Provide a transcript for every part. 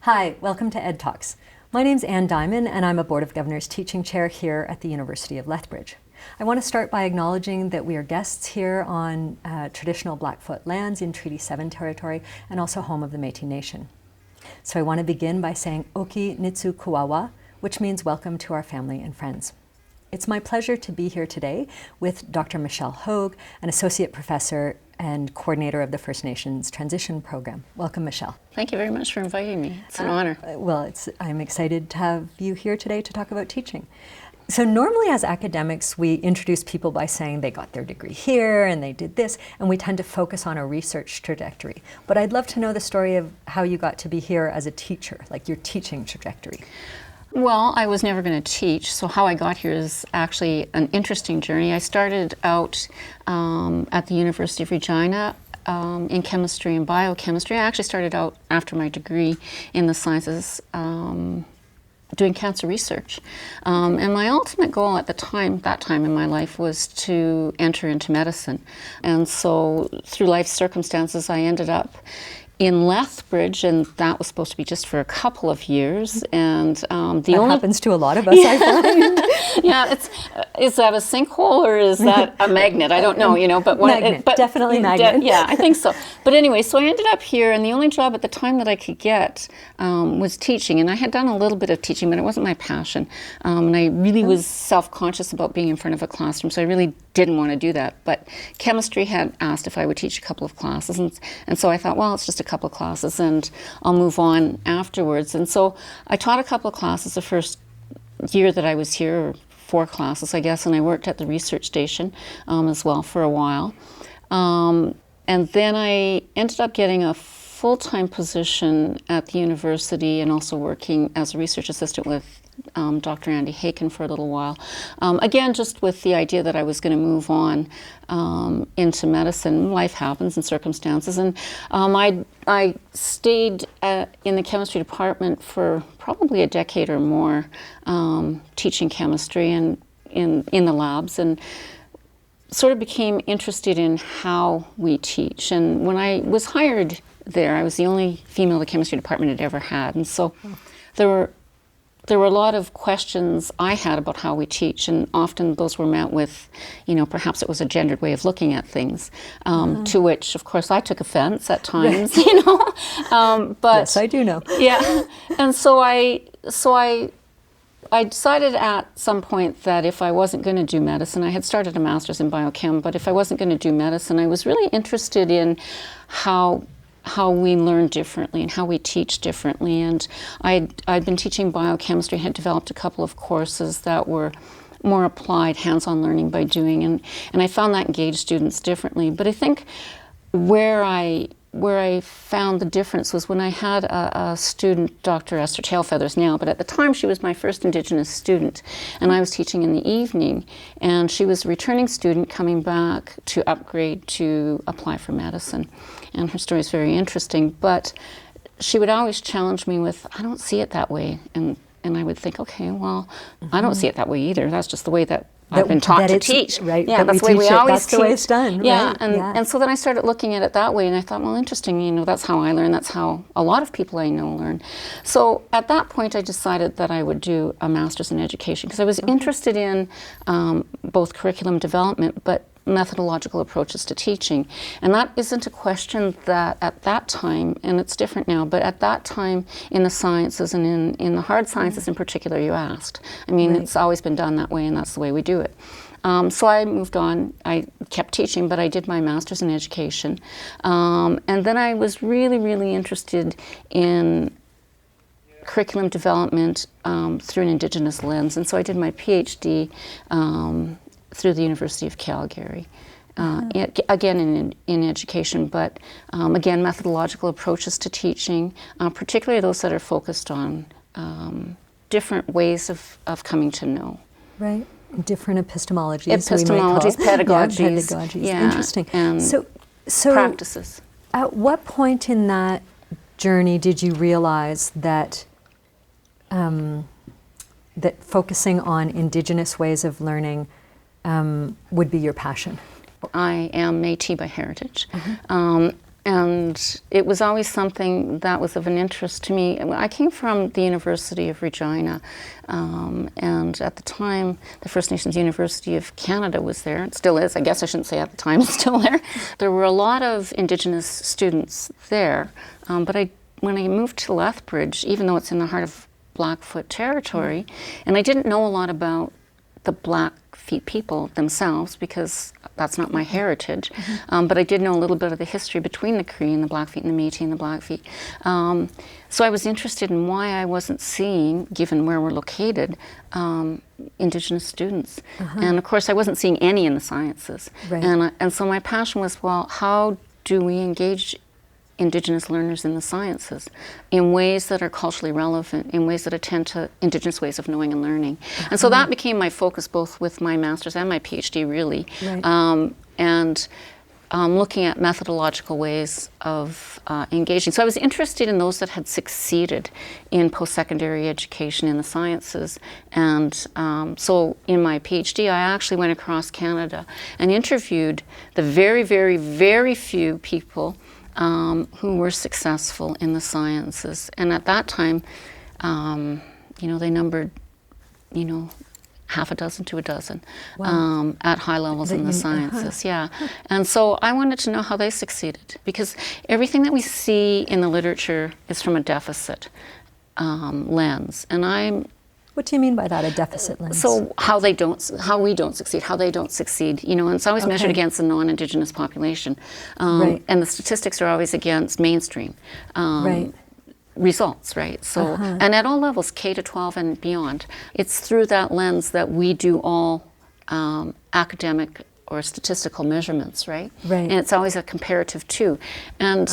Hi, welcome to Ed Talks. My name's Anne Dymond, and I'm a Board of Governors teaching chair here at the University of Lethbridge. I want to start by acknowledging that we are guests here on traditional Blackfoot lands in Treaty 7 territory and also home of the Métis Nation. So I want to begin by saying Oki Nitsu Kuawa, which means welcome to our family and friends. It's my pleasure to be here today with Dr. Michelle Hogue, an associate professor and coordinator of the First Nations Transition Program. Welcome, Michelle. Thank you very much for inviting me. It's an honor. I'm excited to have you here today to talk about teaching. So normally as academics, we introduce people by saying they got their degree here and they did this, and we tend to focus on a research trajectory. But I'd love to know the story of how you got to be here as a teacher, like your teaching trajectory. Well, I was never going to teach, so how I got here is actually an interesting journey. I started out at the University of Regina in chemistry and biochemistry. I actually started out after my degree in the sciences doing cancer research. And my ultimate goal at that time in my life was to enter into medicine. And so through life circumstances, I ended up in Lethbridge, and that was supposed to be just for a couple of years. And that happens to a lot of us, I find. Yeah, is that a sinkhole or is that a magnet? I don't know, but magnet, definitely magnet. Yeah, I think so. But anyway, so I ended up here, and the only job at the time that I could get was teaching. And I had done a little bit of teaching, but it wasn't my passion. And I really was self-conscious about being in front of a classroom, so I really didn't want to do that. But chemistry had asked if I would teach a couple of classes, and so I thought, well, it's just a couple of classes and I'll move on afterwards. And so I taught a couple of classes the first year that I was here, or 4 classes, I guess, and I worked at the research station as well for a while. And then I ended up getting a full-time position at the university and also working as a research assistant with Dr. Andy Haken for a little while. Again, just with the idea that I was going to move on into medicine. Life happens and circumstances. And I stayed in the chemistry department for probably a decade or more, teaching chemistry and in the labs, and sort of became interested in how we teach. And when I was hired there, I was the only female the chemistry department had ever had. And so there were a lot of questions I had about how we teach, and often those were met with, perhaps it was a gendered way of looking at things, to which, of course, I took offense at times, but yes, I do know. Yeah, and so I decided at some point that if I wasn't going to do medicine, I had started a master's in biochem, but if I wasn't going to do medicine, I was really interested in how we learn differently and how we teach differently. And I'd been teaching biochemistry, had developed a couple of courses that were more applied, hands-on learning by doing, and I found that engaged students differently. But I think where I found the difference was when I had a student, Dr. Esther Tailfeathers now, but at the time she was my first Indigenous student, and I was teaching in the evening, and she was a returning student coming back to upgrade to apply for medicine. And her story is very interesting, but she would always challenge me with, I don't see it that way. And I would think, okay, well, I don't see it that way either. That's just the way that I've been taught to teach. Right, yeah, that's the way we always teach. That's the way it's done. Yeah, right? And so then I started looking at it that way, and I thought, well, interesting, that's how I learn, that's how a lot of people I know learn. So at that point I decided that I would do a master's in education, because I was interested in both curriculum development, but methodological approaches to teaching. And that isn't a question that at that time, and it's different now, but at that time in the sciences and in the hard sciences in particular, you asked. I mean, It's always been done that way, and that's the way we do it. So I moved on. I kept teaching, but I did my master's in education. And then I was really, really interested in curriculum development through an Indigenous lens. And so I did my PhD through the University of Calgary, again in education, but again, methodological approaches to teaching, particularly those that are focused on different ways of coming to know. Right, different epistemologies. Pedagogies. Pedagogies, interesting. And so practices. At what point in that journey did you realize that that focusing on Indigenous ways of learning would be your passion? I am Métis by heritage. and it was always something that was of an interest to me. I came from the University of Regina, and at the time, the First Nations University of Canada was there. It still is. I guess I shouldn't say at the time, it's still there. There were a lot of Indigenous students there, but when I moved to Lethbridge, even though it's in the heart of Blackfoot territory, and I didn't know a lot about the Blackfeet people themselves because that's not my heritage, but I did know a little bit of the history between the Cree and the Blackfeet and the Métis and the Blackfeet. So I was interested in why I wasn't seeing, given where we're located, Indigenous students. And of course I wasn't seeing any in the sciences. Right. And so my passion was, well, how do we engage Indigenous learners in the sciences in ways that are culturally relevant, in ways that attend to Indigenous ways of knowing and learning. And so that became my focus both with my master's and my PhD, really. Right. Looking at methodological ways of engaging. So I was interested in those that had succeeded in post-secondary education in the sciences. And so in my PhD, I actually went across Canada and interviewed the very, very, very few people who were successful in the sciences. And at that time, they numbered, half a dozen to a dozen at high levels in the sciences. Yeah. And so I wanted to know how they succeeded, because everything that we see in the literature is from a deficit lens. And what do you mean by that, a deficit lens? So how we don't succeed, how they don't succeed, and it's always measured against the non-Indigenous population. Right. And the statistics are always against mainstream results, right? So, and at all levels, K to 12 and beyond, it's through that lens that we do all academic or statistical measurements, right? Right. And it's always a comparative too. And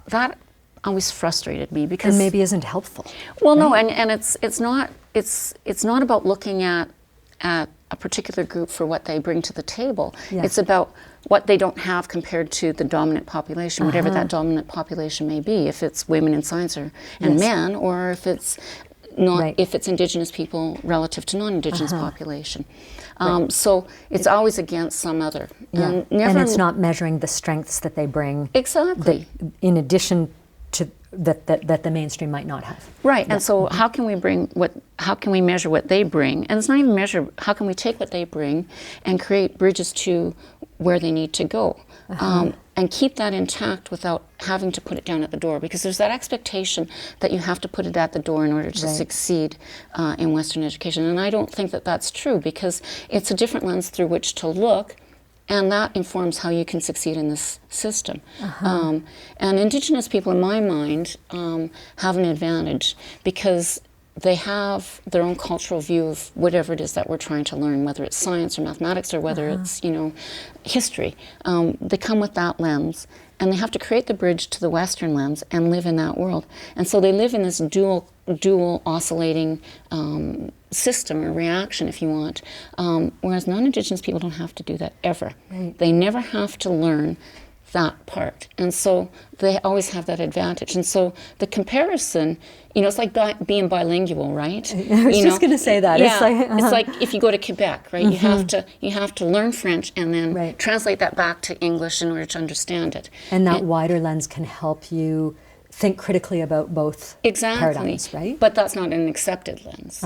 that always frustrated me because... And maybe isn't helpful. Well, right? No, and it's not about looking at a particular group for what they bring to the table. Yeah. It's about what they don't have compared to the dominant population, whatever that dominant population may be, if it's women in science and men, or if it's not, if it's Indigenous people relative to non-Indigenous population. So it's always against some other. Yeah. And it's not measuring the strengths that they bring. Exactly. In addition to that the mainstream might not have. Right. And so how can we measure what they bring? And it's not even measure, how can we take what they bring and create bridges to where they need to go? And keep that intact without having to put it down at the door, because there's that expectation that you have to put it at the door in order to succeed in Western education. And I don't think that that's true, because it's a different lens through which to look, and that informs how you can succeed in this system. And Indigenous people, in my mind, have an advantage because they have their own cultural view of whatever it is that we're trying to learn, whether it's science or mathematics or whether it's, history. They come with that lens, and they have to create the bridge to the Western lens and live in that world. And so they live in this dual oscillating system or reaction, if you want, whereas non-Indigenous people don't have to do that ever. Right. They never have to learn that part, and so they always have that advantage. And so the comparison, it's like being bilingual, right? I was just going to say that. Yeah, it's like if you go to Quebec, right? You have to learn French and then translate that back to English in order to understand it. And that wider lens can help you think critically about both paradigms, right? But that's not an accepted lens.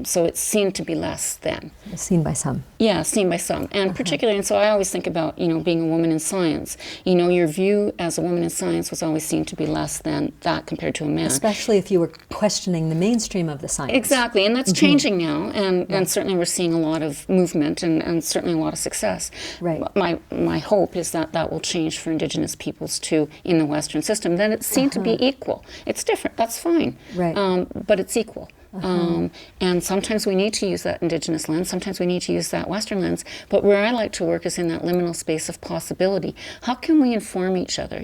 So it's seen to be less than. Seen by some. Yeah, seen by some. And particularly, and so I always think about, being a woman in science. Your view as a woman in science was always seen to be less than that compared to a man. Especially if you were questioning the mainstream of the science. Exactly, and that's changing now, and certainly we're seeing a lot of movement and certainly a lot of success. Right. My hope is that will change for Indigenous peoples too in the Western system. Then it's seen to be equal. It's different, that's fine, right. But it's equal. And sometimes we need to use that Indigenous lens, sometimes we need to use that Western lens, but where I like to work is in that liminal space of possibility. How can we inform each other?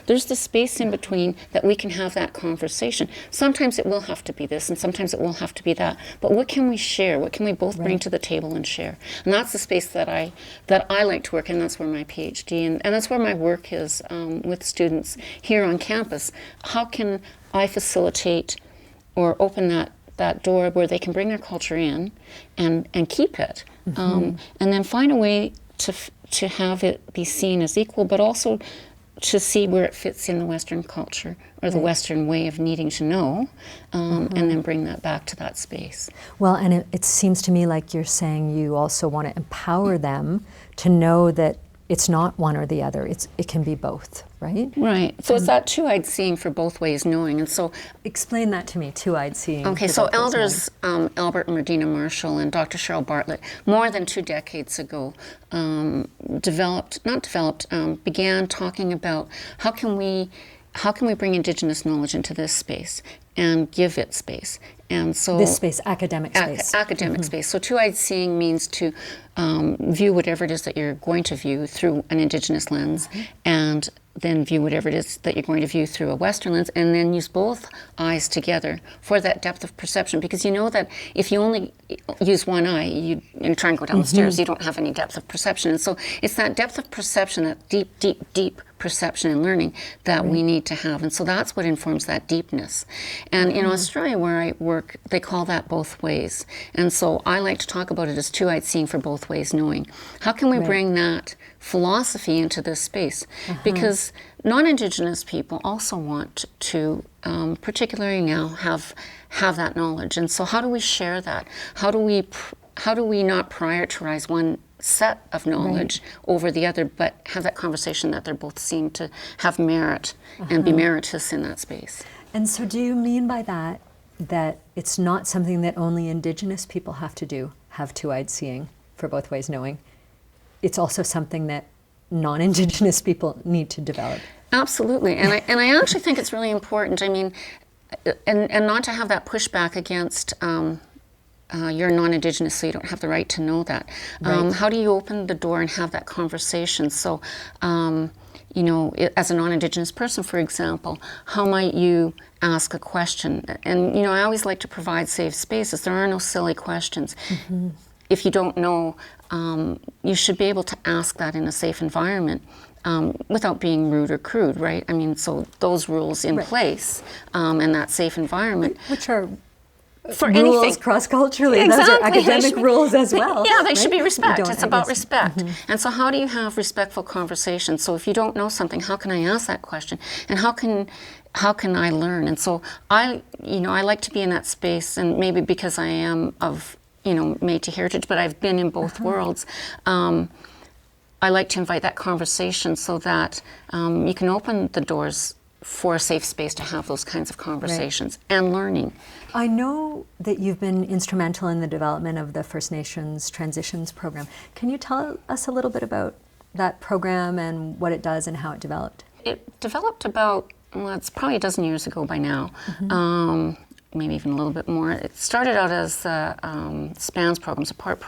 There's the space in between that we can have that conversation. Sometimes it will have to be this, and sometimes it will have to be that, but what can we share? What can we both bring to the table and share? And that's the space that I like to work in. That's where my PhD, and that's where my work is with students here on campus. How can I facilitate or open that door where they can bring their culture in and keep it, and then find a way to have it be seen as equal, but also to see where it fits in the Western culture or the Western way of needing to know, and then bring that back to that space. Well, and it seems to me like you're saying you also want to empower them to know that it's not one or the other. It can be both, right? Right. So it's that two-eyed seeing for both ways knowing. And so explain that to me, two-eyed seeing. Okay, so elders Albert and Medina Marshall and Dr. Cheryl Bartlett, more than 2 decades ago, began talking about how can we bring Indigenous knowledge into this space and give it space. And so this space, academic space. Academic space. So two-eyed seeing means to view whatever it is that you're going to view through an Indigenous lens, and then view whatever it is that you're going to view through a Western lens, and then use both eyes together for that depth of perception. Because you know that if you only use one eye and try and go down the stairs, you don't have any depth of perception. And so it's that depth of perception, that deep, deep, deep perception and learning that we need to have. And so that's what informs that deepness. And in Australia, where I work, they call that both ways. And so I like to talk about it as two-eyed seeing for both ways knowing. How can we bring that philosophy into this space? Because non-Indigenous people also want to, particularly now, have that knowledge. And so how do we share that? How do we not prioritize one set of knowledge over the other, but have that conversation that they're both seen to have merit and be meritorious in that space? And so do you mean by that it's not something that only Indigenous people have to do, have two-eyed seeing for both ways knowing? It's also something that non-Indigenous people need to develop. Absolutely, and I actually think it's really important. I mean, and not to have that pushback against you're non-Indigenous, so you don't have the right to know that. How do you open the door and have that conversation? So, you know, as a non-Indigenous person, for example, how might you ask a question? And, you know, I always like to provide safe spaces. There are no silly questions. If you don't know, you should be able to ask that in a safe environment without being rude or crude, right? I mean, so those rules in place and that safe environment. Which are for rules anything. Cross-culturally. Exactly. Those are academic rules as well. Yeah, they should be right? respect. It's about respect. And so how do you have respectful conversations? So if you don't know something, how can I ask that question? And how can I learn? And so I like to be in that space, and maybe because I am of, Métis heritage, but I've been in both worlds. I like to invite that conversation so that you can open the doors for a safe space to have those kinds of conversations and learning. I know that you've been instrumental in the development of the First Nations Transitions Program. Can you tell us a little bit about that program and what it does and how it developed? It developed about, it's probably a dozen years ago by now, maybe even a little bit more. It started out as a SPANS program, support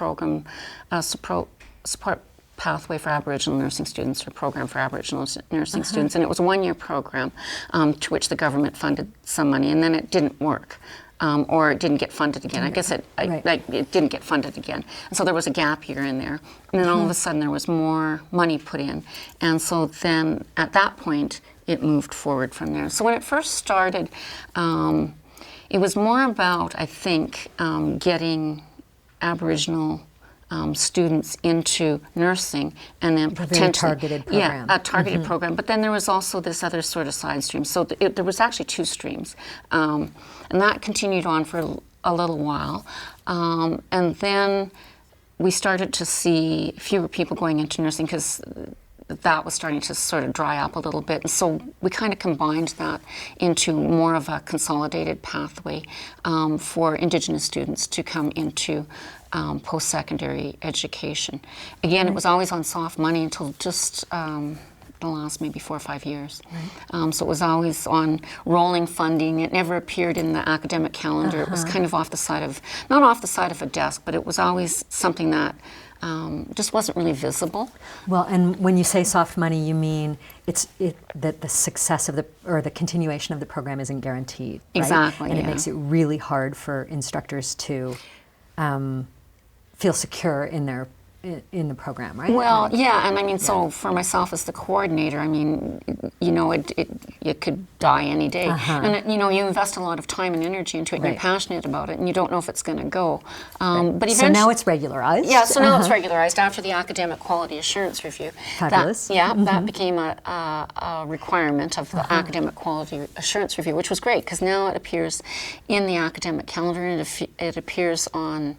pathway for Aboriginal nursing students, or program for Aboriginal nursing students, and it was a 1-year program to which the government funded some money, and then it didn't work. Or it didn't get funded again. I guess it didn't get funded again. And so there was a gap year in there. And then all of a sudden there was more money put in. And so then at that point it moved forward from there. So when it first started, it was more about, I think, getting Aboriginal students into nursing, and then potentially targeted program. Yeah, a targeted program. But then there was also this other sort of side stream. So there was actually 2 streams, and that continued on for a little while. And then we started to see fewer people going into nursing because that was starting to sort of dry up a little bit. And so we kind of combined that into more of a consolidated pathway for Indigenous students to come into post-secondary education. Again, it was always on soft money until just the last maybe 4 or 5 years. So it was always on rolling funding. It never appeared in the academic calendar. It was kind of not off the side of a desk, but it was always something that just wasn't really visible. Well, and when you say soft money, you mean that the success of the continuation of the program isn't guaranteed, right? Exactly. And it makes it really hard for instructors to feel secure in in the program, right? Well, yeah, and I mean, so for myself as the coordinator, I mean, you know, it could die any day. And, you know, you invest a lot of time and energy into it, and you're passionate about it, and you don't know if it's going to go. But so now it's regularized? Yeah, so now it's regularized after the Academic Quality Assurance Review. Fabulous. That became a requirement of the Academic Quality Assurance Review, which was great, because now it appears in the academic calendar, and it appears on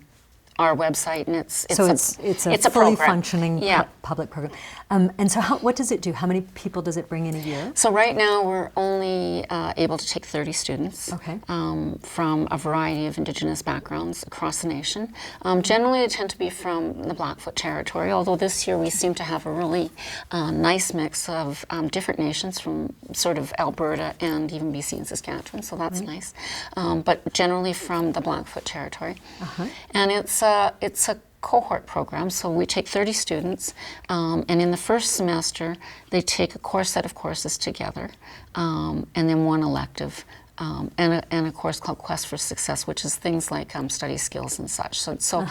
our website, and it's a fully program. functioning public program. And so what does it do? How many people does it bring in a year? So right now we're only able to take 30 students from a variety of Indigenous backgrounds across the nation. Generally they tend to be from the Blackfoot territory, although this year we seem to have a really nice mix of different nations from sort of Alberta and even BC and Saskatchewan, so that's nice. But generally from the Blackfoot territory. And it's a cohort program, so we take 30 students, and in the first semester they take a core set of courses together, and then one elective, and a course called Quest for Success, which is things like study skills and such. So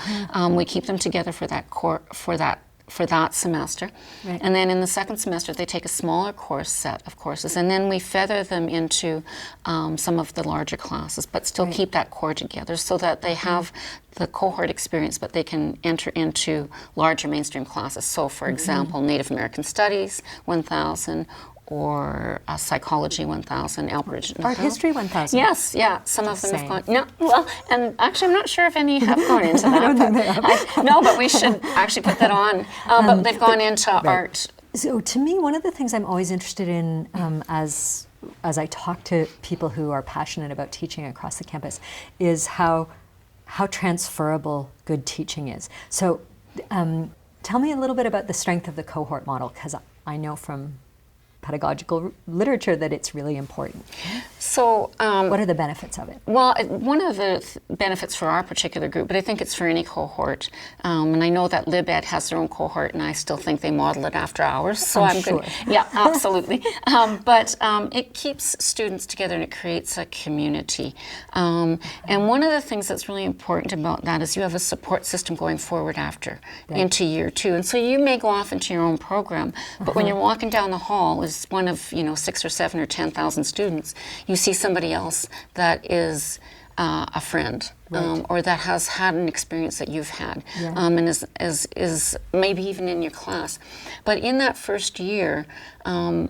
we keep them together for that semester. And then in the second semester they take a smaller course set of courses, and then we feather them into some of the larger classes, but still keep that core together so that they have the cohort experience, but they can enter into larger mainstream classes. So for example, Native American Studies 1000, or Psychology 1000, Aboriginal. Art History 1000. Yes, yeah. Some of them have gone. No, well, and actually, I'm not sure if any have gone into that. I don't think they have. No, but we should actually put that on. But they've gone into art. So to me, one of the things I'm always interested in as I talk to people who are passionate about teaching across the campus is how transferable good teaching is. So tell me a little bit about the strength of the cohort model, because I know from pedagogical literature that it's really important. So what are the benefits of it? Well, one of the benefits for our particular group, but I think it's for any cohort, and I know that LibEd has their own cohort, and I still think they model it after ours, so I'm sure. good. Yeah, absolutely. But it keeps students together, and it creates a community. And one of the things that's really important about that is you have a support system going forward after, into year 2. And so you may go off into your own program, but when you're walking down the hall as one of 6 or 7 or 10,000 students, you see somebody else that is a friend, or that has had an experience that you've had, and is maybe even in your class. But in that first year, I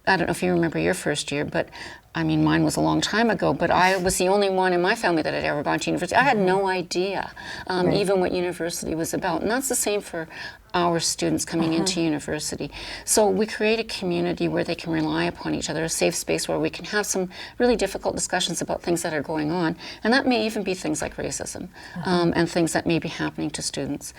don't know if you remember your first year, but I mean, mine was a long time ago, but I was the only one in my family that had ever gone to university. I had no idea even what university was about. And that's the same for our students coming into university. So we create a community where they can rely upon each other, a safe space where we can have some really difficult discussions about things that are going on. And that may even be things like racism and things that may be happening to students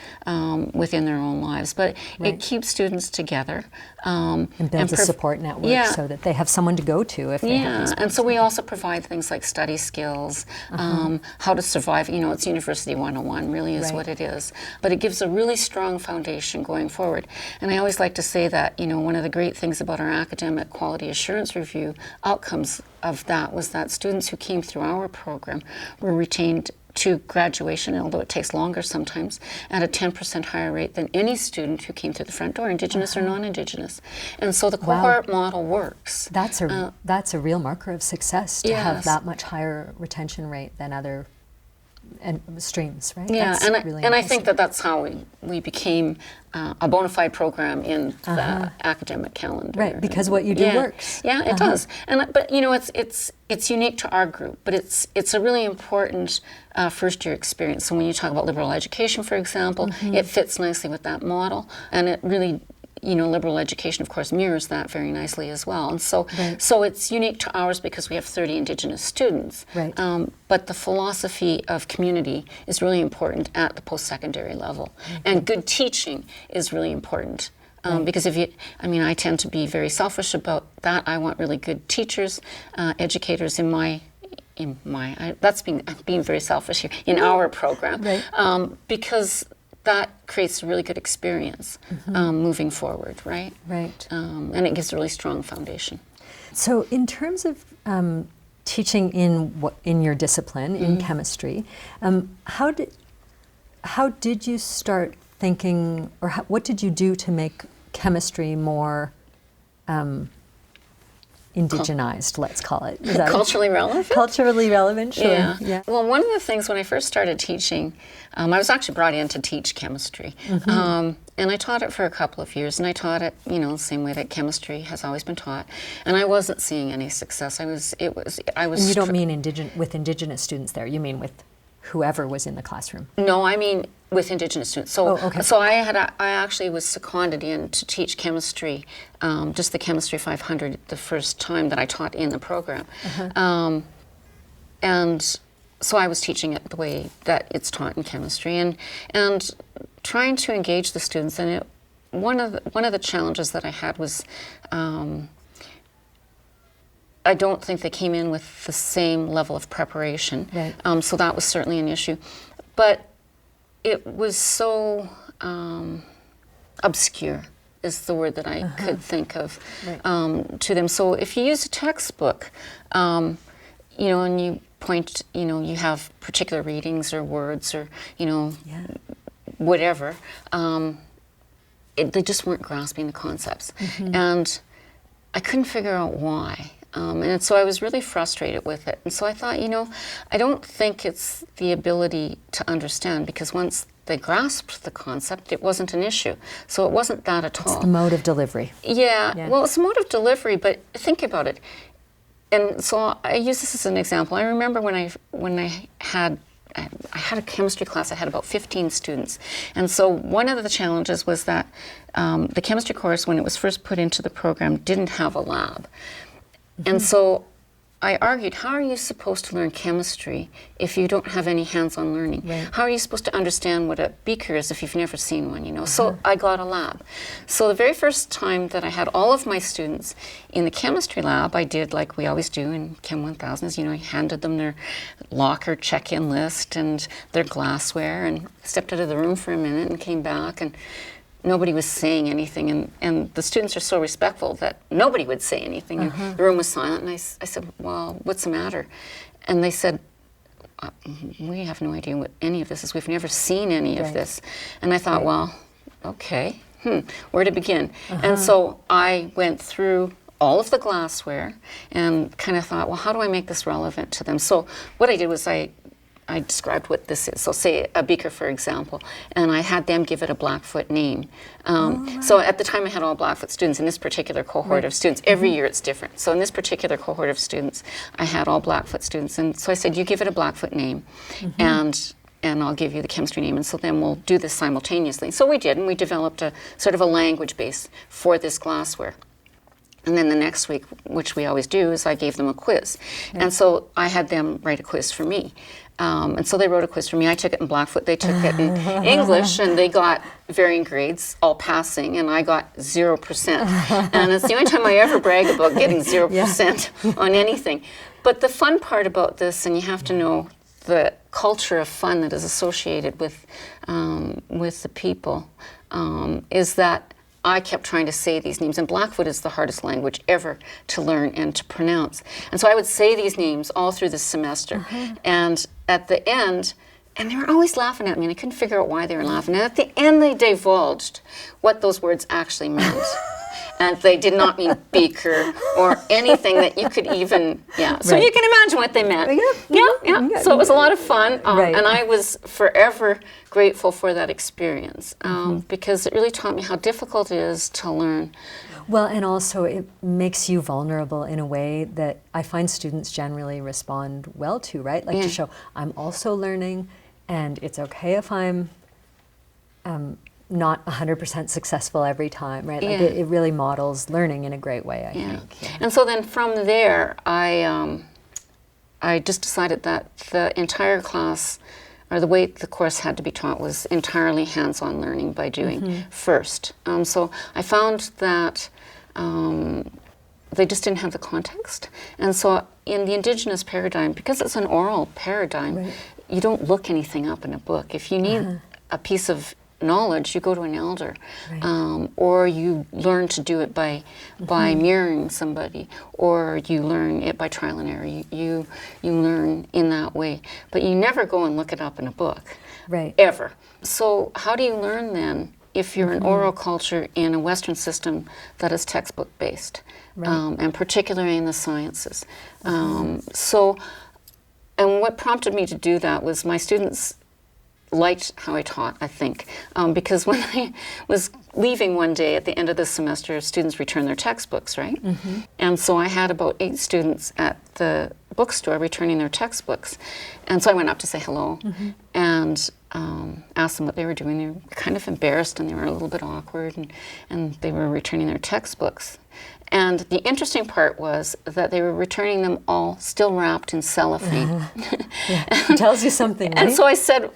within their own lives. But it keeps students together. And builds a support network so that they have someone to go to if they have these and so we also provide things like study skills, how to survive. It's University 101 really is what it is. But it gives a really strong foundation going forward. And I always like to say that, one of the great things about our Academic Quality Assurance Review outcomes of that was that students who came through our program were retained to graduation, although it takes longer sometimes, at a 10% higher rate than any student who came through the front door, Indigenous or non-Indigenous. And so the cohort model works. That's a real marker of success to have that much higher retention rate than other streams, right? Yeah, that's and I think that's how we became a bona fide program in the academic calendar. Right, because what you do works. Yeah, it does. But it's unique to our group, but it's a really important first year experience. So when you talk about liberal education, for example, it fits nicely with that model, and it really liberal education, of course, mirrors that very nicely as well. And so it's unique to ours because we have 30 Indigenous students. Right. But the philosophy of community is really important at the post-secondary level. And good teaching is really important. Because I tend to be very selfish about that. I want really good teachers, educators that's being very selfish here, in our program. Right. Because that creates a really good experience moving forward, right? Right. And it gives a really strong foundation. So in terms of teaching in your discipline, in chemistry, how did you start thinking, or what did you do to make chemistry more indigenized, let's call it? Is that Culturally relevant? Culturally relevant, sure. Yeah. Well, one of the things when I first started teaching, I was actually brought in to teach chemistry. And I taught it for a couple of years, and I taught it, the same way that chemistry has always been taught. And I wasn't seeing any success. I was. And you don't mean with Indigenous students there, you mean with whoever was in the classroom? No, I mean with Indigenous students. So, okay. so I actually was seconded in to teach chemistry, just the Chemistry 500, the first time that I taught in the program. And so I was teaching it the way that it's taught in chemistry, and trying to engage the students. And one of the challenges that I had was, I don't think they came in with the same level of preparation. Right. So that was certainly an issue. But it was so obscure, is the word that I could think of, to them. So if you use a textbook, and you point, you have particular readings or words or, whatever, they just weren't grasping the concepts. And I couldn't figure out why. And so I was really frustrated with it. And so I thought, I don't think it's the ability to understand, because once they grasped the concept, it wasn't an issue. So it wasn't that at all. It's the mode of delivery. Yeah. Well, it's a mode of delivery, but think about it. And so I use this as an example. I remember when I had a chemistry class. I had about 15 students. And so one of the challenges was that the chemistry course, when it was first put into the program, didn't have a lab. And so I argued, how are you supposed to learn chemistry if you don't have any hands-on learning? Right. How are you supposed to understand what a beaker is if you've never seen one, So I got a lab. So the very first time that I had all of my students in the chemistry lab, I did like we always do in Chem 1000s, I handed them their locker check-in list and their glassware, and stepped out of the room for a minute and came back, and nobody was saying anything, and the students are so respectful that nobody would say anything. And the room was silent, and I said, well, what's the matter? And they said, we have no idea what any of this is. We've never seen any of this. And I thought, well, okay, where to begin? And so I went through all of the glassware and kind of thought, well, how do I make this relevant to them? So what I did was I described what this is. So say a beaker, for example, and I had them give it a Blackfoot name. So at the time I had all Blackfoot students in this particular cohort of students. Every year it's different. So in this particular cohort of students, I had all Blackfoot students. And so I said, you give it a Blackfoot name, and I'll give you the chemistry name. And so then we'll do this simultaneously. So we did, and we developed a sort of a language base for this glassware. And then the next week, which we always do, is I gave them a quiz. And so I had them write a quiz for me. And so they wrote a quiz for me. I took it in Blackfoot. They took it in English, and they got varying grades, all passing, and I got 0%. And it's the only time I ever brag about getting 0% on anything. But the fun part about this, and you have to know the culture of fun that is associated with the people, is that I kept trying to say these names, and Blackfoot is the hardest language ever to learn and to pronounce. And so I would say these names all through the semester. And at the end, and they were always laughing at me, and I couldn't figure out why they were laughing. And at the end, they divulged what those words actually meant. And they did not mean beaker or anything that you could even, So you can imagine what they meant. So it was a lot of fun, and I was forever grateful for that experience, because it really taught me how difficult it is to learn. Well, and also it makes you vulnerable in a way that I find students generally respond well to, right? Like to show, I'm also learning, and it's okay if I'm not 100% successful every time, right? Like it really models learning in a great way, I think. Yeah. And so then from there, I just decided that the entire class, or the way the course had to be taught, was entirely hands-on learning by doing first. So I found that they just didn't have the context. And so in the Indigenous paradigm, because it's an oral paradigm, you don't look anything up in a book. If you need a piece of knowledge, you go to an elder, Right. or you learn to do it by mirroring somebody, or you learn it by trial and error. You learn in that way, but you never go and look it up in a book, Right. ever. So how do you learn then if you're an oral culture in a Western system that is textbook based, Right. and particularly in the sciences? And what prompted me to do that was my students liked how I taught, I think, because when I was leaving one day at the end of the semester, students return their textbooks, right? And so I had about 8 students at the bookstore returning their textbooks. And so I went up to say hello and asked them what they were doing. They were kind of embarrassed and they were a little bit awkward, and they were returning their textbooks. And the interesting part was that they were returning them all still wrapped in cellophane. Yeah. It tells you something, right? And so I said,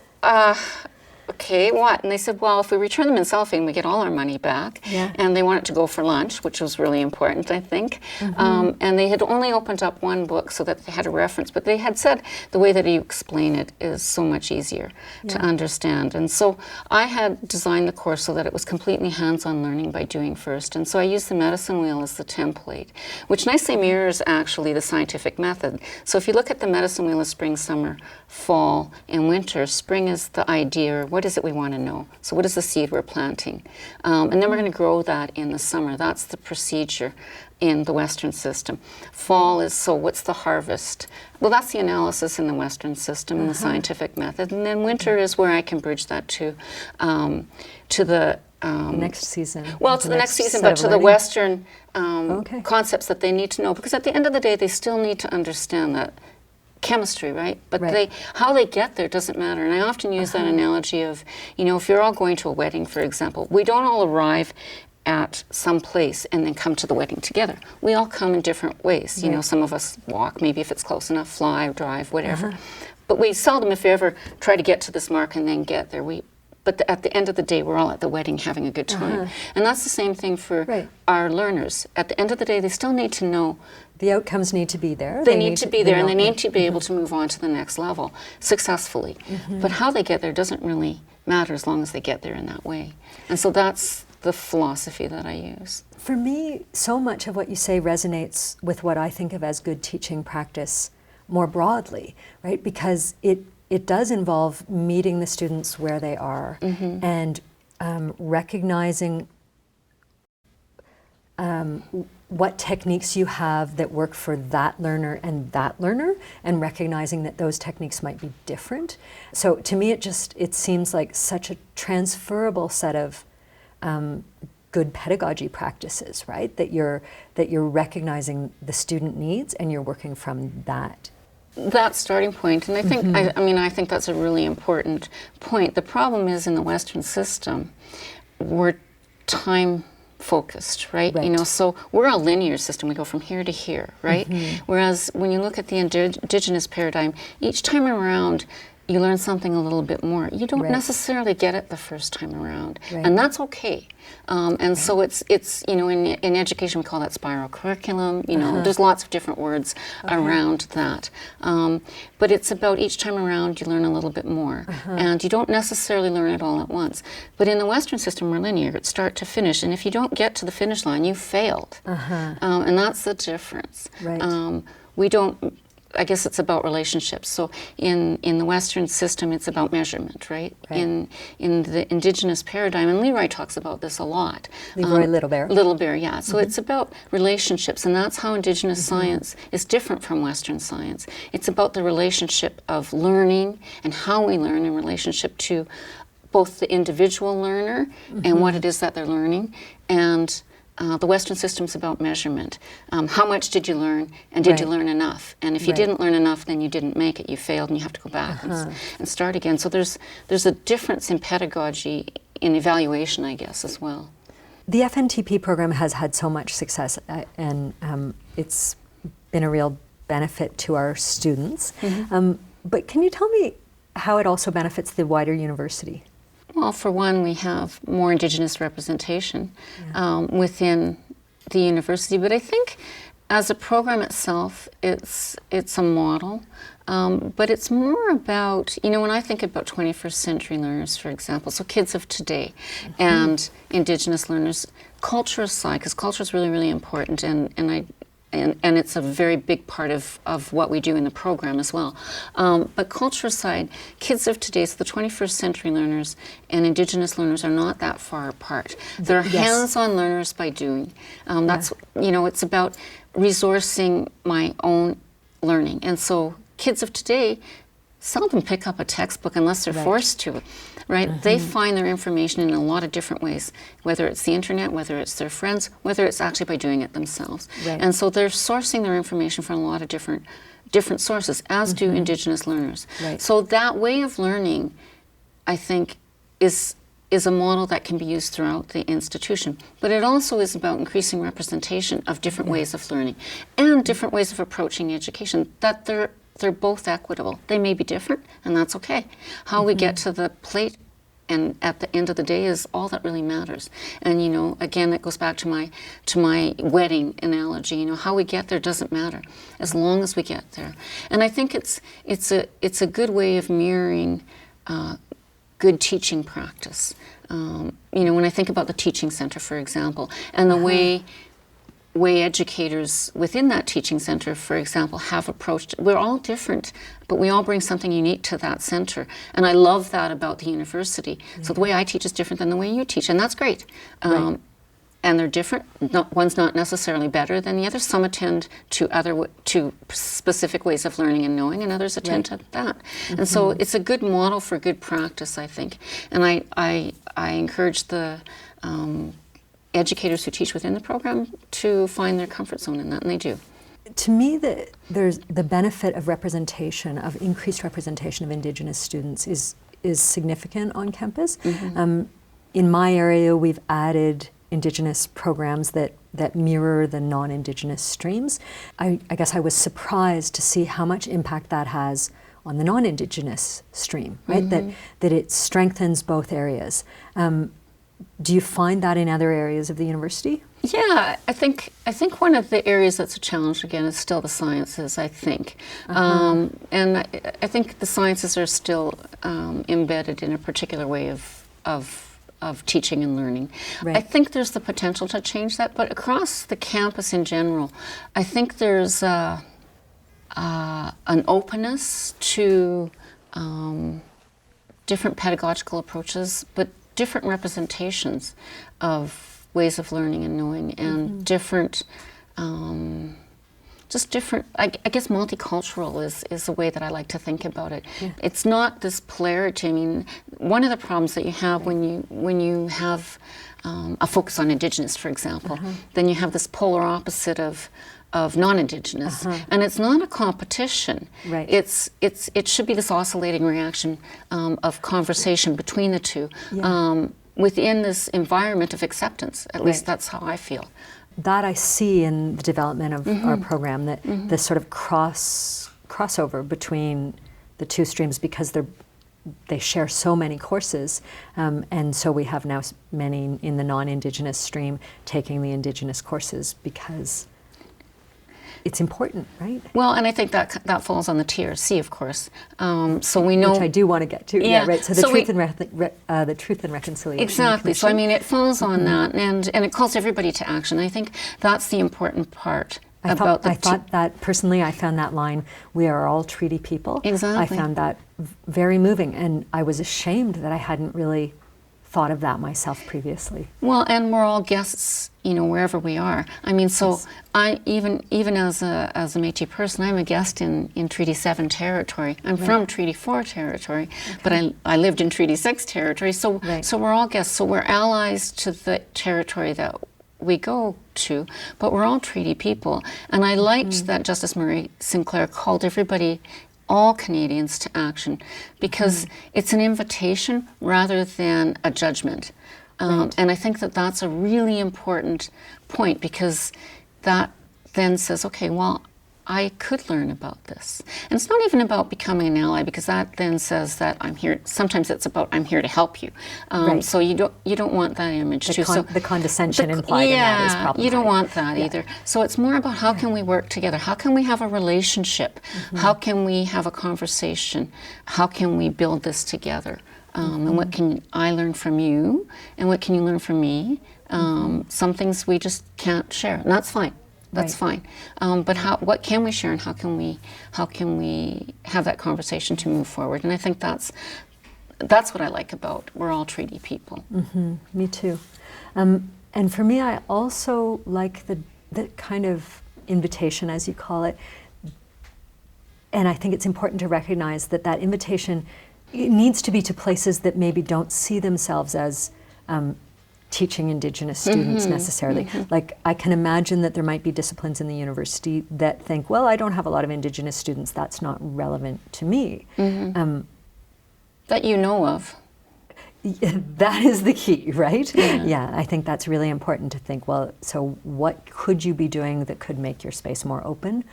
okay, what? And they said, well, if we return them in cellophane, we get all our money back. Yeah. And they wanted to go for lunch, which was really important, I think. And they had only opened up one book so that they had a reference, but they had said the way that you explain it is so much easier to understand. And so I had designed the course so that it was completely hands-on learning by doing first. And so I used the medicine wheel as the template, which nicely mirrors actually the scientific method. So if you look at the medicine wheel of spring, summer, fall, and winter, spring is the idea. What is it we want to know? So what is the seed we're planting? And then we're going to grow that in the summer. That's the procedure in the Western system. Fall is, so what's the harvest? Well, that's the analysis in the Western system and the scientific method. And then winter is where I can bridge that to the next season. Well, to the next season, set but of to the learning. Western Okay. concepts that they need to know. Because at the end of the day, they still need to understand that chemistry, right? But Right. how they get there doesn't matter. And I often use that analogy of, if you're all going to a wedding, for example, we don't all arrive at some place and then come to the wedding together. We all come in different ways. Right. Some of us walk, maybe if it's close enough, fly, drive, whatever. But we seldom, if ever, try to get to this mark and then get there. But at the end of the day, we're all at the wedding having a good time. And that's the same thing for Right. our learners. At the end of the day, they still need to know. The outcomes need to be there. They need to be there, and they know- need to be able to move on to the next level successfully. But how they get there doesn't really matter as long as they get there in that way. And so that's the philosophy that I use. For me, so much of what you say resonates with what I think of as good teaching practice more broadly, right? Because it does involve meeting the students where they are and recognizing what techniques you have that work for that learner, and recognizing that those techniques might be different. So to me, it seems like such a transferable set of good pedagogy practices, right? That you're recognizing the student needs and you're working from that. That starting point, and I think I think that's a really important point. The problem is in the Western system, we're time focused, right? Right. So we're a linear system. We go from here to here, right? Whereas when you look at the Indigenous paradigm, each time around, you learn something a little bit more. You don't Right. necessarily get it the first time around, Right. and that's okay. And so it's in education we call that spiral curriculum. There's lots of different words around that. But it's about each time around you learn a little bit more, and you don't necessarily learn it all at once. But in the Western system, we're linear. It's start to finish, and if you don't get to the finish line, you failed. And that's the difference. Right. We don't. I guess it's about relationships. So in the Western system, it's about measurement, right? Right. In the Indigenous paradigm, and Leroy talks about this a lot. Leroy Little Bear. Little Bear, yeah. So it's about relationships, and that's how Indigenous science is different from Western science. It's about the relationship of learning and how we learn in relationship to both the individual learner and what it is that they're learning, and the Western system's about measurement. How much did you learn, and did you Right. learn enough? And if you Right. didn't learn enough, then you didn't make it. You failed, and you have to go back and start again. So there's a difference in pedagogy, in evaluation, I guess, as well. The FMTP program has had so much success, and it's been a real benefit to our students. But can you tell me how it also benefits the wider university? Well, for one, we have more Indigenous representation within the university, but I think as a program itself, it's a model, but it's more about, when I think about 21st century learners, for example, so kids of today and Indigenous learners, culture aside, because culture is really, really important, and it's a very big part of what we do in the program as well. But culture aside, kids of today, so the 21st century learners and Indigenous learners are not that far apart. They're hands-on learners by doing. That's, it's about resourcing my own learning. And so kids of today seldom pick up a textbook unless they're forced to, right? They find their information in a lot of different ways, whether it's the internet, whether it's their friends, whether it's actually by doing it themselves. And so they're sourcing their information from a lot of different sources, as do Indigenous learners. So that way of learning, I think, is a model that can be used throughout the institution. But it also is about increasing representation of different ways of learning and different ways of approaching education, that they're both equitable. They may be different, and that's okay. How we get to the plate and at the end of the day is all that really matters. And again, it goes back to my wedding analogy. How we get there doesn't matter as long as we get there. And I think it's a good way of mirroring good teaching practice. When I think about the teaching center, for example, and the way educators within that teaching center, for example, have approached it. We're all different, but we all bring something unique to that center. And I love that about the university. So the way I teach is different than the way you teach, and that's great. And they're different. One's not necessarily better than the other. Some attend to specific ways of learning and knowing, and others attend to that. And so it's a good model for good practice, I think. And I encourage the educators who teach within the program to find their comfort zone in that, and they do. To me, there's the benefit of representation, of increased representation of Indigenous students is significant on campus. In my area, we've added Indigenous programs that mirror the non-Indigenous streams. I guess I was surprised to see how much impact that has on the non-Indigenous stream, right? That it strengthens both areas. Do you find that in other areas of the university? Yeah, I think one of the areas that's a challenge again is still the sciences. I think, and I think the sciences are still embedded in a particular way of teaching and learning. I think there's the potential to change that, but across the campus in general, I think there's an openness to different pedagogical approaches, but different representations of ways of learning and knowing, and different, just different, I guess multicultural is the way that I like to think about it. It's not this polarity. I mean, one of the problems that you have when you have a focus on Indigenous, for example, then you have this polar opposite of non-Indigenous, and it's not a competition. It should be this oscillating reaction of conversation between the two within this environment of acceptance. At least that's how I feel. That I see in the development of our program, that the sort of crossover between the two streams, because they share so many courses, and so we have now many in the non-Indigenous stream taking the Indigenous courses because it's important, right? Well, and I think that falls on the TRC, of course. So we know, which I do want to get to. Right. So the Truth and Reconciliation. Exactly. Commission. So I mean, it falls on that, and it calls everybody to action. I think that's the important part. I thought that personally, I found that line, "We are all treaty people." Exactly. I found that very moving, and I was ashamed that I hadn't really thought of that myself previously. Well, and we're all guests, wherever we are. I mean, so I even as a Métis person, I'm a guest in Treaty 7 territory. I'm from Treaty 4 territory, but I lived in Treaty 6 territory. So we're all guests. So we're allies to the territory that we go to, but we're all treaty people. And I liked that Justice Murray Sinclair called everybody, all Canadians, to action, because it's an invitation rather than a judgment. And I think that that's a really important point, because that then says, okay, well, I could learn about this. And it's not even about becoming an ally, because that then says that I'm here. Sometimes it's about I'm here to help you. Right. So you don't want that image too. So the condescension implied in that is problematic. You don't want that either. So it's more about how can we work together? How can we have a relationship? How can we have a conversation? How can we build this together? And what can I learn from you? And what can you learn from me? Some things we just can't share, and that's fine. That's fine. But what can we share, and how can we have that conversation to move forward? And I think that's what I like about we're all treaty people. Me too. And for me, I also like the kind of invitation, as you call it. And I think it's important to recognize that invitation, it needs to be to places that maybe don't see themselves as teaching Indigenous students necessarily. Like, I can imagine that there might be disciplines in the university that think, well, I don't have a lot of Indigenous students, that's not relevant to me. That you know of. That is the key, right? Yeah, I think that's really important to think, well, so what could you be doing that could make your space more open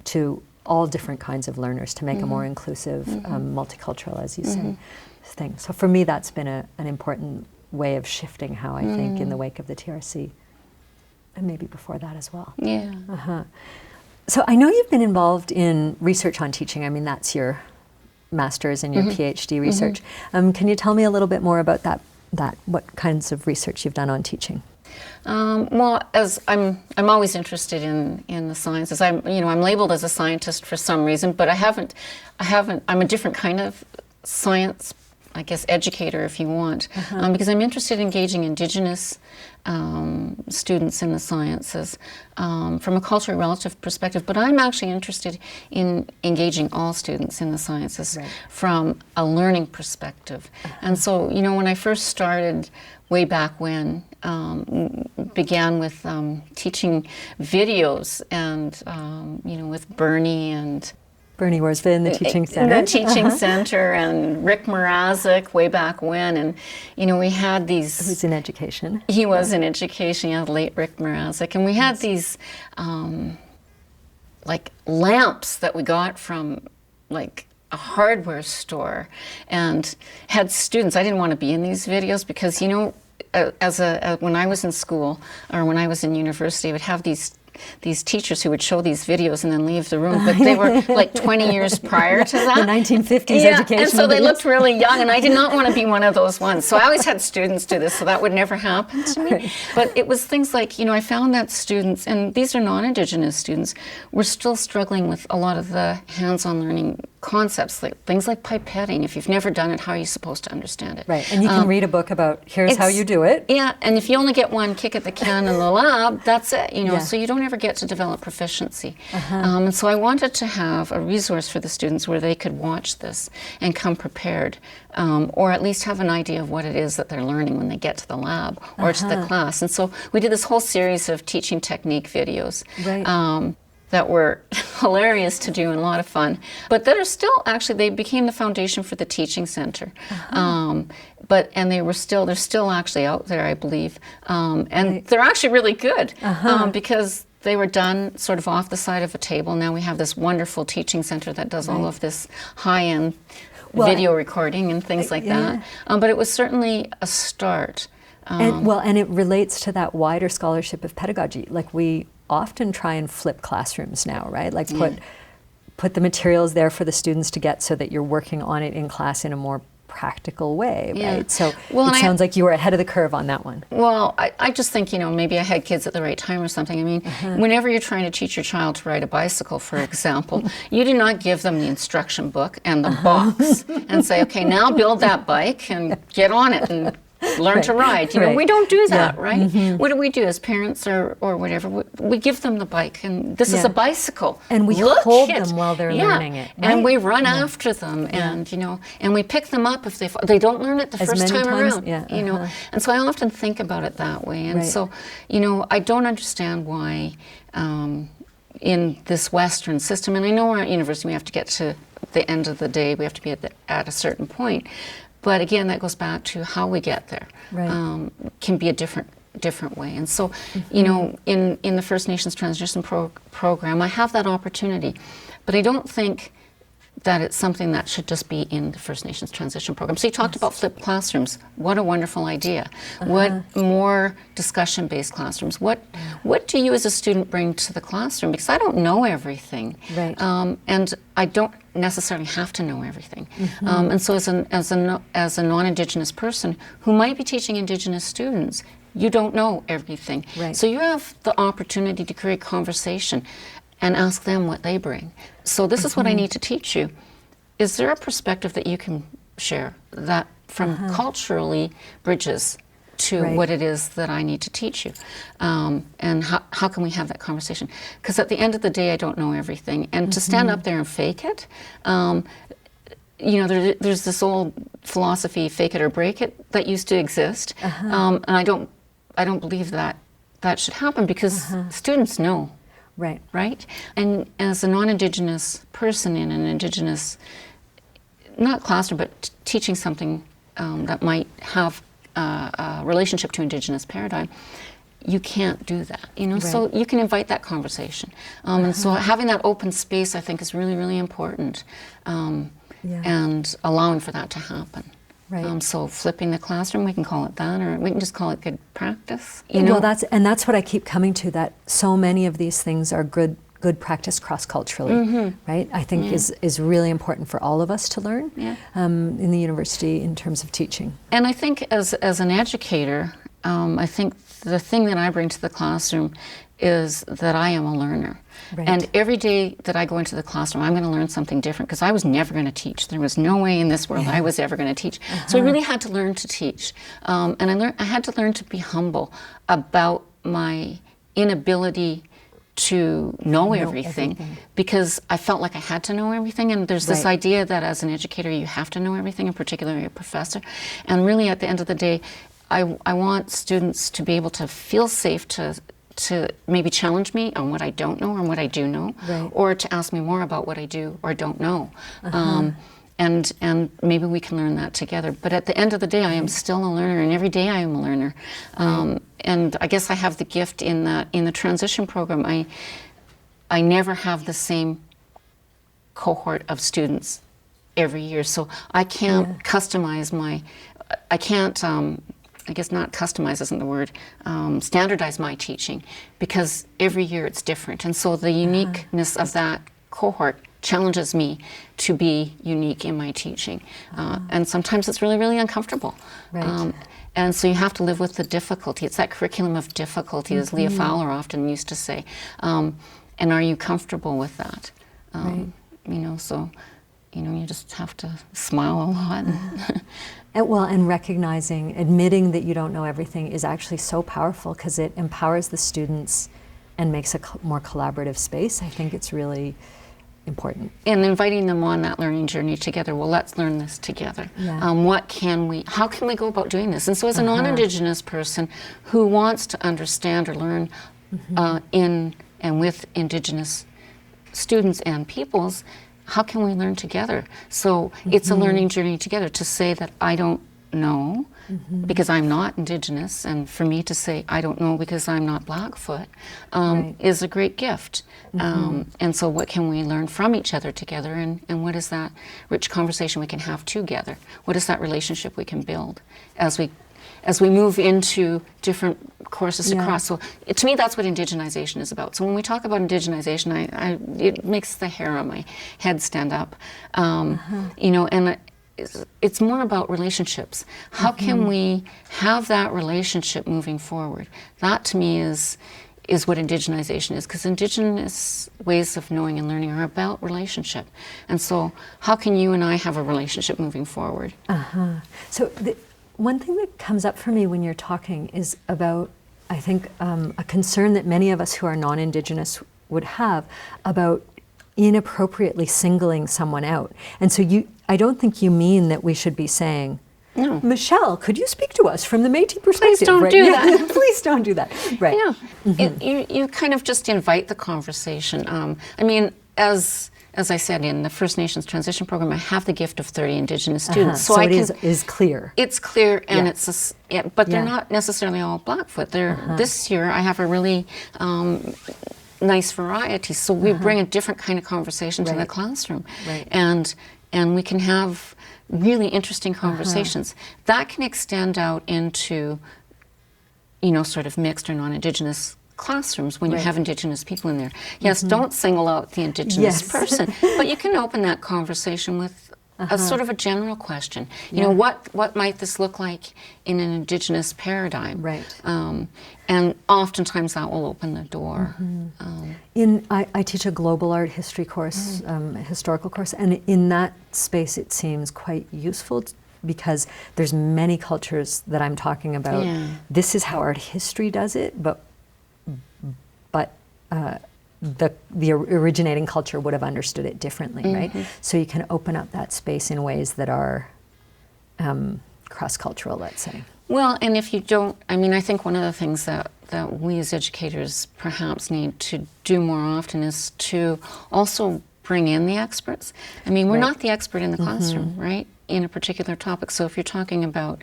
to all different kinds of learners, to make a more inclusive, multicultural, as you say, thing. So for me, that's been an important way of shifting how I think in the wake of the TRC, and maybe before that as well. Yeah. So I know you've been involved in research on teaching. I mean, that's your master's and your PhD research. Can you tell me a little bit more about that? What kinds of research you've done on teaching? Well, as I'm always interested in the sciences. I'm labeled as a scientist for some reason, but I'm a different kind of science, I guess, educator, if you want, because I'm interested in engaging Indigenous students in the sciences from a culturally relative perspective, but I'm actually interested in engaging all students in the sciences from a learning perspective. And so, when I first started way back when, began with teaching videos and, with Bernie Worsvin in the Teaching Center. In the Teaching Center, and Rick Mrazek way back when. And, we had these... Who's in education. He was in education, the late Rick Mrazek. And we had these, lamps that we got from, a hardware store, and had students. I didn't want to be in these videos because, when I was in school, or when I was in university, I would have these teachers who would show these videos and then leave the room, but they were 20 years prior to that. The 1950s education. And so they looked really young, and I did not want to be one of those ones. So I always had students do this, so that would never happen to me. But it was things like, I found that students, and these are non-Indigenous students, were still struggling with a lot of the hands-on learning concepts, things like pipetting. If you've never done it, how are you supposed to understand it? Right, and you can read a book about here's how you do it. Yeah, and if you only get one kick at the can in the lab, that's it, so you don't ever get to develop proficiency. And so I wanted to have a resource for the students where they could watch this and come prepared, or at least have an idea of what it is that they're learning when they get to the lab or to the class. And so we did this whole series of teaching technique videos. That were hilarious to do and a lot of fun, but that are still they became the foundation for the Teaching Center. And they're still actually out there, I believe, and they're actually really good because they were done sort of off the side of a table. Now we have this wonderful Teaching Center that does all of this high-end video recording and things like that. But it was certainly a start. And it relates to that wider scholarship of pedagogy. We often try and flip classrooms now, right? Put the materials there for the students to get so that you're working on it in class in a more practical way, right? So it sounds like you were ahead of the curve on that one. Well, I just think, maybe I had kids at the right time or something. I mean, whenever you're trying to teach your child to ride a bicycle, for example, you do not give them the instruction book and the box and say, okay, now build that bike and get on it and learn to ride. We don't do that, right? What do we do as parents or whatever? We give them the bike, and this is a bicycle. And we hold them while they're learning it. Right? And we run after them, and and we pick them up if they don't learn it the first time around. And so I often think about it that way. And so, I don't understand why in this Western system, and I know we're at university, we have to get to the end of the day, we have to be at a certain point. But again, that goes back to how we get there. Can be a different different way. And so, you know, in the First Nations Transition Program, I have that opportunity. But I don't think that it's something that should just be in the First Nations Transition Program. So you talked about flipped classrooms. What a wonderful idea. What more discussion-based classrooms? What do you as a student bring to the classroom? Because I don't know everything. Right. And I don't necessarily have to know everything. And so as a non-Indigenous person who might be teaching Indigenous students, you don't know everything. Right. So you have the opportunity to create conversation and ask them what they bring. So this is what I need to teach you. Is there a perspective that you can share that from culturally bridges to what it is that I need to teach you? And how can we have that conversation? Because at the end of the day, I don't know everything. And to stand up there and fake it, you know, there's this old philosophy, fake it or break it, that used to exist. And I don't believe that should happen, because students know. Right. Right? And as a non-Indigenous person in an Indigenous, not classroom, but teaching something that might have a relationship to Indigenous paradigm, you can't do that, you know? So you can invite that conversation. And so having that open space, I think, is really, really important, and allowing for that to happen. Right. So flipping the classroom, we can call it that, or we can just call it good practice. You know? Well, that's what I keep coming to, that so many of these things are good practice cross-culturally, right? I think is really important for all of us to learn in the university in terms of teaching. And I think as an educator, I think the thing that I bring to the classroom is that I am a learner. Right. And every day that I go into the classroom, I'm going to learn something different, because I was never going to teach. There was no way in this world I was ever going to teach. So I really had to learn to teach. And I had to learn to be humble about my inability to know everything, because I felt like I had to know everything. And there's this idea that as an educator, you have to know everything, and particularly a professor. And really, at the end of the day, I want students to be able to feel safe to maybe challenge me on what I don't know or what I do know, or to ask me more about what I do or don't know. And maybe we can learn that together. But at the end of the day, I am still a learner, and every day I am a learner. And I guess I have the gift in that in the transition program, I never have the same cohort of students every year. So I can't customize I can't, I guess not customize isn't the word, standardize my teaching, because every year it's different. And so the uniqueness of that cohort challenges me to be unique in my teaching. And sometimes it's really, really uncomfortable. Right. And so you have to live with the difficulty. It's that curriculum of difficulty, as Leah Fowler often used to say. And are you comfortable with that? You know, so, you know, you just have to smile a lot. And recognizing, admitting that you don't know everything is actually so powerful, because it empowers the students and makes a more collaborative space. I think it's really important. And inviting them on that learning journey together. Well, let's learn this together. How can we go about doing this? And so as a non-Indigenous person who wants to understand or learn in and with Indigenous students and peoples, how can we learn together? So it's a learning journey together, to say that I don't know because I'm not Indigenous, and for me to say I don't know because I'm not Blackfoot is a great gift. And so what can we learn from each other together, and what is that rich conversation we can have together? What is that relationship we can build as we move into different courses across? So to me, that's what indigenization is about. So when we talk about indigenization, it makes the hair on my head stand up. You know, and it's more about relationships. How can we have that relationship moving forward? That to me is what indigenization is, because Indigenous ways of knowing and learning are about relationship. And so how can you and I have a relationship moving forward? So one thing that comes up for me when you're talking is about, I think, a concern that many of us who are non-Indigenous would have about inappropriately singling someone out. And so I don't think you mean that we should be saying, no. Michelle, could you speak to us from the Métis perspective? Please don't do that. Please don't do that. Right. Yeah. You kind of just invite the conversation. I mean, as as I said, in the First Nations Transition Program, I have the gift of 30 Indigenous students. So it is clear. It's clear, and but they're Yeah. not necessarily all Blackfoot. This year, I have a really nice variety. So we bring a different kind of conversation to the classroom, and we can have really interesting conversations that can extend out into, sort of mixed or non-Indigenous classrooms when you have Indigenous people in there. Yes, don't single out the Indigenous person, but you can open that conversation with a sort of a general question. You know, what might this look like in an Indigenous paradigm? Right. And oftentimes that will open the door. I teach a global art history course, a historical course, and in that space it seems quite useful because there's many cultures that I'm talking about. Yeah. This is how art history does it, but the originating culture would have understood it differently, right? So you can open up that space in ways that are cross-cultural, let's say. Well, and if you don't, I think one of the things that we as educators perhaps need to do more often is to also bring in the experts. We're not the expert in the classroom, right, in a particular topic. So if you're talking about,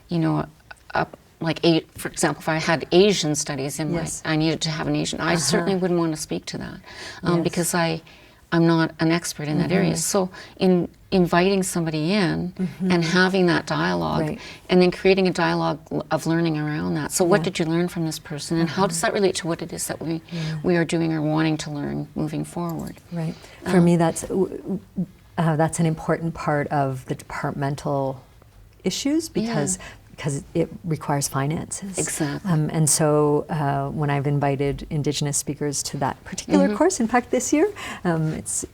for example, if I had Asian studies in I needed to have an Asian, I certainly wouldn't want to speak to that because I'm not an expert in that area. So in inviting somebody in and having that dialogue and then creating a dialogue of learning around that. So what did you learn from this person and how does that relate to what it is that we are doing or wanting to learn moving forward? Right. For me, that's an important part of the departmental issues because it requires finances. Exactly. And so when I've invited Indigenous speakers to that particular course, in fact this year,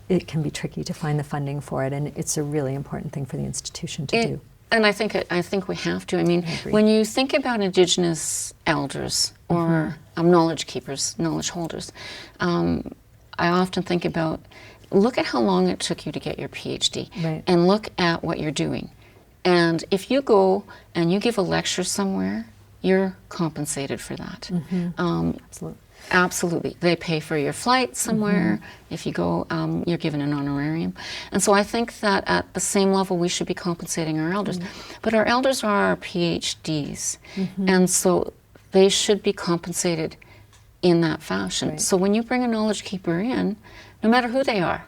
it can be tricky to find the funding for it, and it's a really important thing for the institution to do. And I think we have to. When you think about Indigenous elders or knowledge keepers, knowledge holders, I often think about, look at how long it took you to get your PhD, and look at what you're doing. And if you go and you give a lecture somewhere, you're compensated for that. Absolutely. Absolutely. They pay for your flight somewhere. If you go, you're given an honorarium. And so I think that at the same level, we should be compensating our elders. But our elders are our PhDs. And so they should be compensated in that fashion. So when you bring a knowledge keeper in, no matter who they are,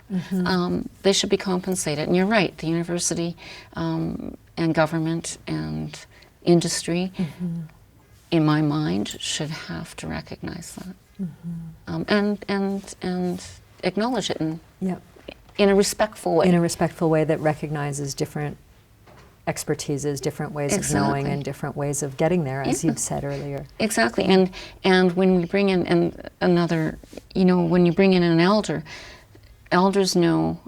they should be compensated. And you're right, the university and government and industry, in my mind, should have to recognize that and acknowledge it in a respectful way. In a respectful way that recognizes different expertises, different ways of knowing, and different ways of getting there, as you've said earlier. Exactly, and when we bring in when you bring in an elder, elders know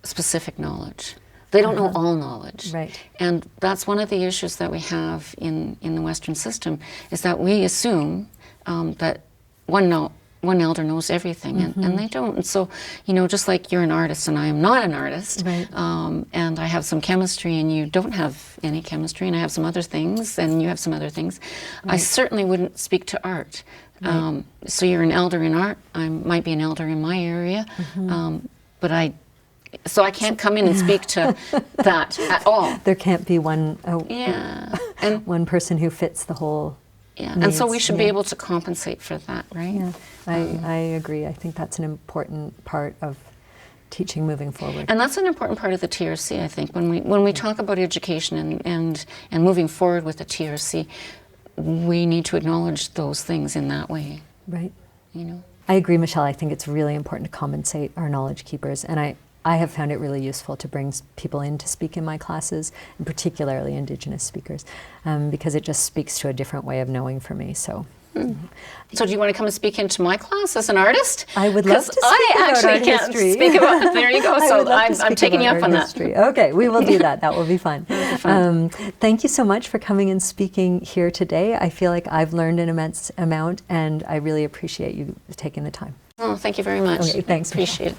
specific knowledge. They don't know all knowledge. Right. And that's one of the issues that we have in the Western system, is that we assume that one elder knows everything, and they don't. And so, just like you're an artist and I am not an artist, and I have some chemistry and you don't have any chemistry, and I have some other things and you have some other things, I certainly wouldn't speak to art. So you're an elder in art, I might be an elder in my area, but I can't come in and speak to that at all. There can't be one one person who fits the whole needs. And so we should be able to compensate for that, right? Yeah, I agree. I think that's an important part of teaching moving forward. And that's an important part of the TRC, I think. When we talk about education and moving forward with the TRC, we need to acknowledge those things in that way. Right. I agree, Michelle. I think it's really important to compensate our knowledge keepers, and I have found it really useful to bring people in to speak in my classes, and particularly Indigenous speakers, because it just speaks to a different way of knowing for me. So So do you want to come and speak into my class as an artist? I would love to speak about art history. Speak about, there you go. So I'm taking you up on that. Okay, we will do that. That will be fun. Thank you so much for coming and speaking here today. I feel like I've learned an immense amount, and I really appreciate you taking the time. Oh, thank you very much. Okay, thanks. Appreciate it.